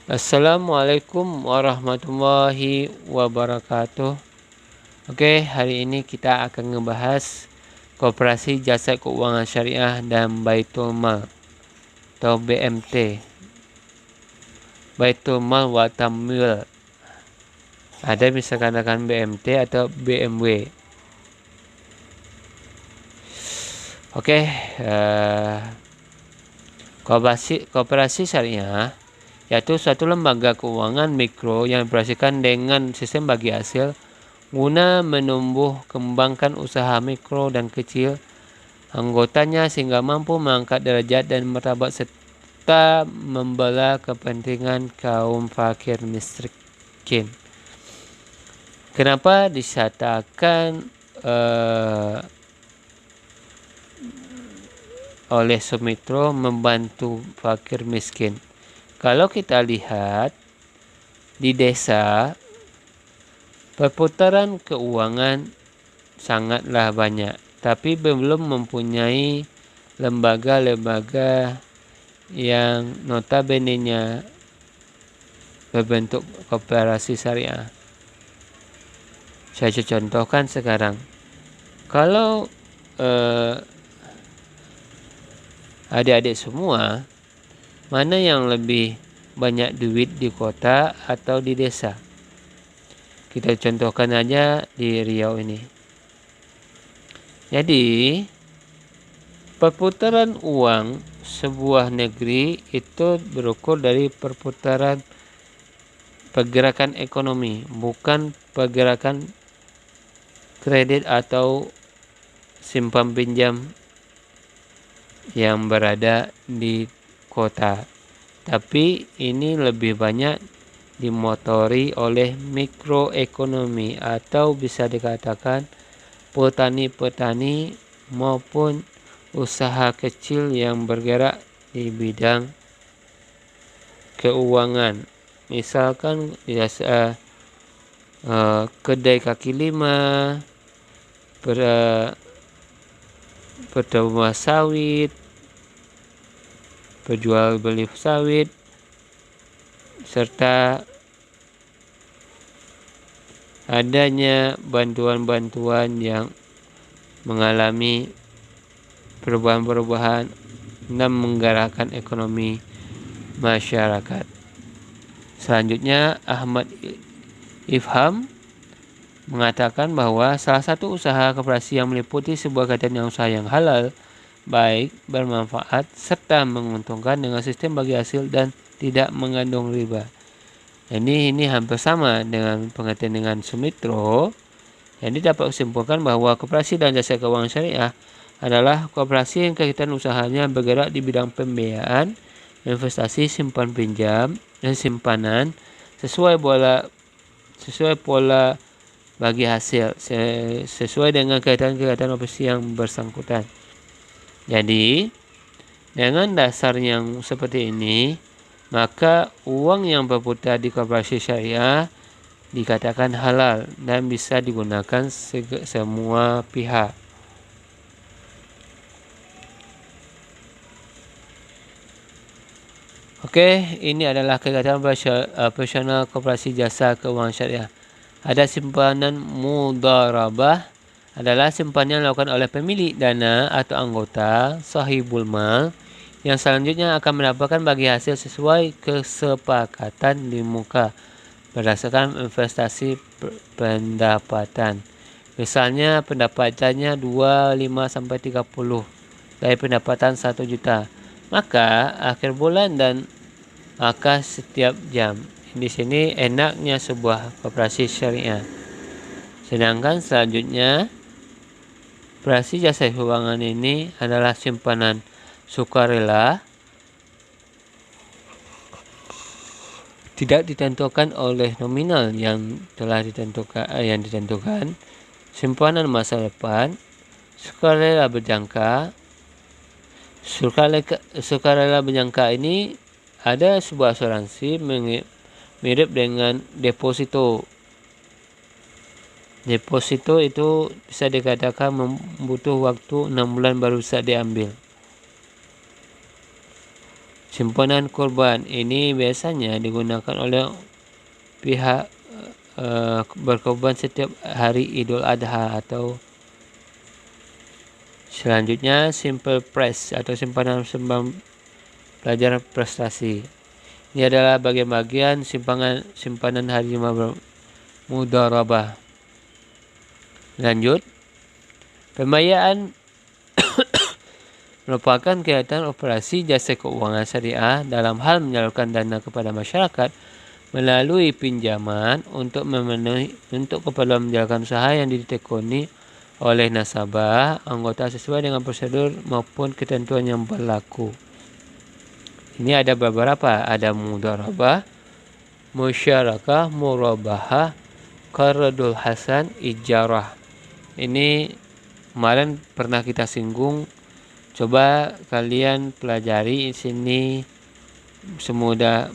Assalamualaikum warahmatullahi wabarakatuh. Oke, hari ini kita akan ngebahas Koperasi Jasa Keuangan Syariah dan Baitul Mal atau BMT, Baitul Mal wa Tamwil. Ada bisa katakan BMT atau BMW. Oke, Koperasi Syariah yaitu suatu lembaga keuangan mikro yang dioperasikan dengan sistem bagi hasil guna menumbuh kembangkan usaha mikro dan kecil anggotanya sehingga mampu mengangkat derajat dan martabat serta membela kepentingan kaum fakir miskin. Kenapa disatakan oleh Sumitro membantu fakir miskin? Kalau kita lihat di desa, perputaran keuangan sangatlah banyak, tapi belum mempunyai lembaga-lembaga yang notabene-nya berbentuk koperasi syariah. Saya contohkan sekarang, kalau adik-adik semua, mana yang lebih banyak duit di kota atau di desa? Kita contohkan aja di Riau ini. Jadi, perputaran uang sebuah negeri itu berukur dari perputaran pergerakan ekonomi, bukan pergerakan kredit atau simpan pinjam yang berada di kota, tapi ini lebih banyak dimotori oleh mikroekonomi atau bisa dikatakan petani-petani maupun usaha kecil yang bergerak di bidang keuangan. Misalkan kedai kaki lima, perkebunan sawit, penjual beli sawit, serta adanya bantuan-bantuan yang mengalami perubahan-perubahan dan menggerakkan ekonomi masyarakat. Selanjutnya, Ahmad Ifham mengatakan bahwa salah satu usaha koperasi yang meliputi sebuah kegiatan usaha yang halal, baik, bermanfaat, serta menguntungkan dengan sistem bagi hasil dan tidak mengandung riba. Ini hampir sama dengan pengertian dengan Sumitro. Jadi dapat disimpulkan bahwa koperasi dan jasa keuangan syariah adalah koperasi yang kegiatan usahanya bergerak di bidang pembiayaan, investasi, simpan pinjam, dan simpanan sesuai pola bagi hasil sesuai dengan kegiatan-kegiatan operasi yang bersangkutan. Jadi, dengan dasar yang seperti ini, maka uang yang berputar di koperasi syariah dikatakan halal dan bisa digunakan semua pihak. Oke, ini adalah kegiatan operasional koperasi jasa keuangan syariah. Ada simpanan mudharabah, adalah simpanan yang dilakukan oleh pemilik dana atau anggota sahibul mal yang selanjutnya akan mendapatkan bagi hasil sesuai kesepakatan di muka berdasarkan investasi pendapatan. Misalnya pendapatannya 2, 5 sampai 30 dari pendapatan 1 juta. Maka akhir bulan dan maka setiap jam. Di sini enaknya sebuah koperasi syariah. Sedangkan selanjutnya koperasi jasa keuangan ini adalah simpanan sukarela, tidak ditentukan oleh nominal yang telah ditentukan, simpanan masa depan, sukarela berjangka. Sukarela berjangka ini ada sebuah asuransi mirip dengan deposito. Deposito itu bisa dikatakan membutuh waktu 6 bulan baru bisa diambil. Simpanan kurban ini biasanya digunakan oleh pihak berkorban setiap hari Idul Adha. Atau selanjutnya simple press atau simpanan pelajar prestasi. Ini adalah bagian-bagian simpanan hari mudharabah. Lanjut, pembiayaan merupakan kegiatan operasi jasa keuangan syariah dalam hal menyalurkan dana kepada masyarakat melalui pinjaman untuk keperluan menjalankan usaha yang ditekuni oleh nasabah anggota sesuai dengan prosedur maupun ketentuan yang berlaku. Ini ada beberapa, ada mudharabah, musyarakah, murabahah, qardul hasan, ijarah. Ini kemarin pernah kita singgung. Coba kalian pelajari sini, semoga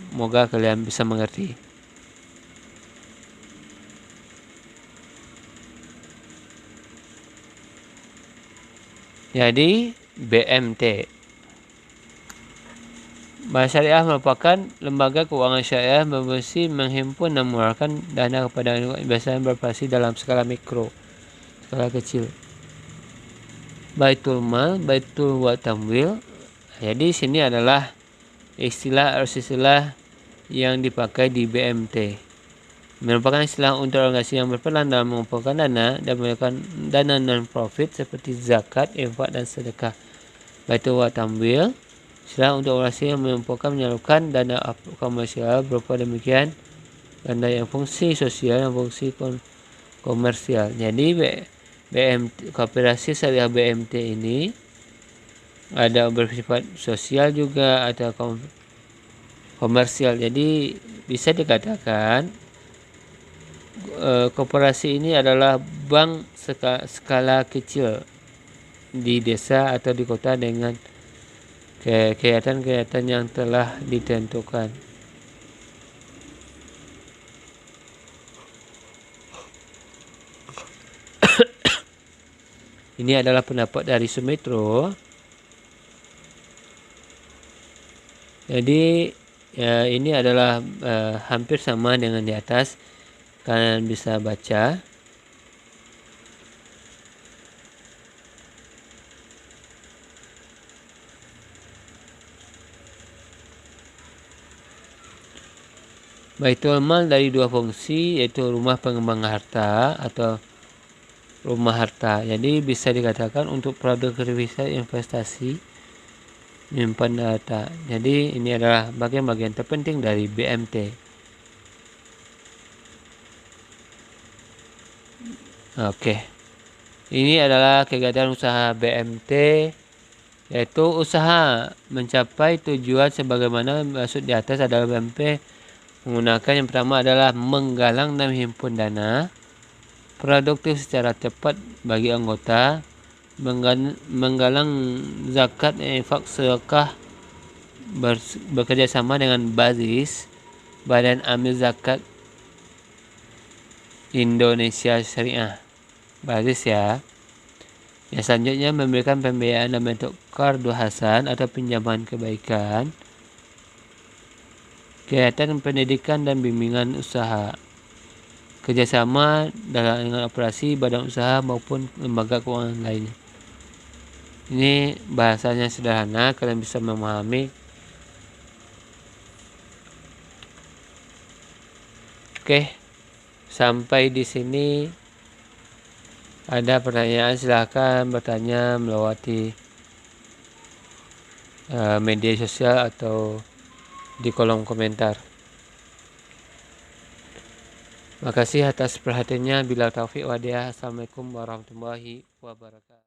kalian bisa mengerti. Jadi BMT, Bank Syariah merupakan lembaga keuangan syariah berfungsi menghimpun dan mengeluarkan dana kepada biasanya beroperasi dalam skala mikro, skala kecil. Baitul Mal, Baitul wa Tamwil. Jadi sini adalah istilah yang dipakai di BMT. Merupakan istilah untuk organisasi yang berperan dalam mengumpulkan dana dan memberikan dana non-profit seperti zakat, infak dan sedekah. Baitul wa Tamwil, istilah untuk organisasi yang menyalurkan dana komersial berupa demikian dana yang fungsi sosial dan fungsi komersial. Jadi BMT, Koperasi Syariah BMT ini ada bersifat sosial juga atau komersial. Jadi bisa dikatakan koperasi ini adalah bank skala kecil di desa atau di kota dengan kegiatan-kegiatan yang telah ditentukan. Ini adalah pendapat dari Sumitro. Jadi ini adalah hampir sama dengan di atas. Kalian bisa baca. Baitul Mal dari dua fungsi, yaitu rumah pengembang harta atau rumah harta. Jadi bisa dikatakan untuk produk riset investasi menyimpan data. Jadi ini adalah bagian-bagian terpenting dari BMT. Oke. Ini adalah kegiatan usaha BMT, yaitu usaha mencapai tujuan sebagaimana maksud di atas adalah BMT menggunakan yang pertama adalah menggalang dan menghimpun dana produktif secara cepat bagi anggota, menggalang zakat, infak, sedekah bekerja sama dengan Badan Amil Zakat Indonesia Syariah, BAZIS ya. Yang selanjutnya memberikan pembiayaan dalam bentuk qardul hasan atau pinjaman kebaikan, kegiatan pendidikan dan bimbingan usaha, kerjasama dengan operasi badan usaha maupun lembaga keuangan lainnya. Ini bahasanya sederhana, kalian bisa memahami. Oke, sampai di sini. Ada pertanyaan, silahkan bertanya melewati media sosial atau di kolom komentar. Terima kasih atas perhatiannya. Bila taufiq wa hidayah. Assalamualaikum warahmatullahi wabarakatuh.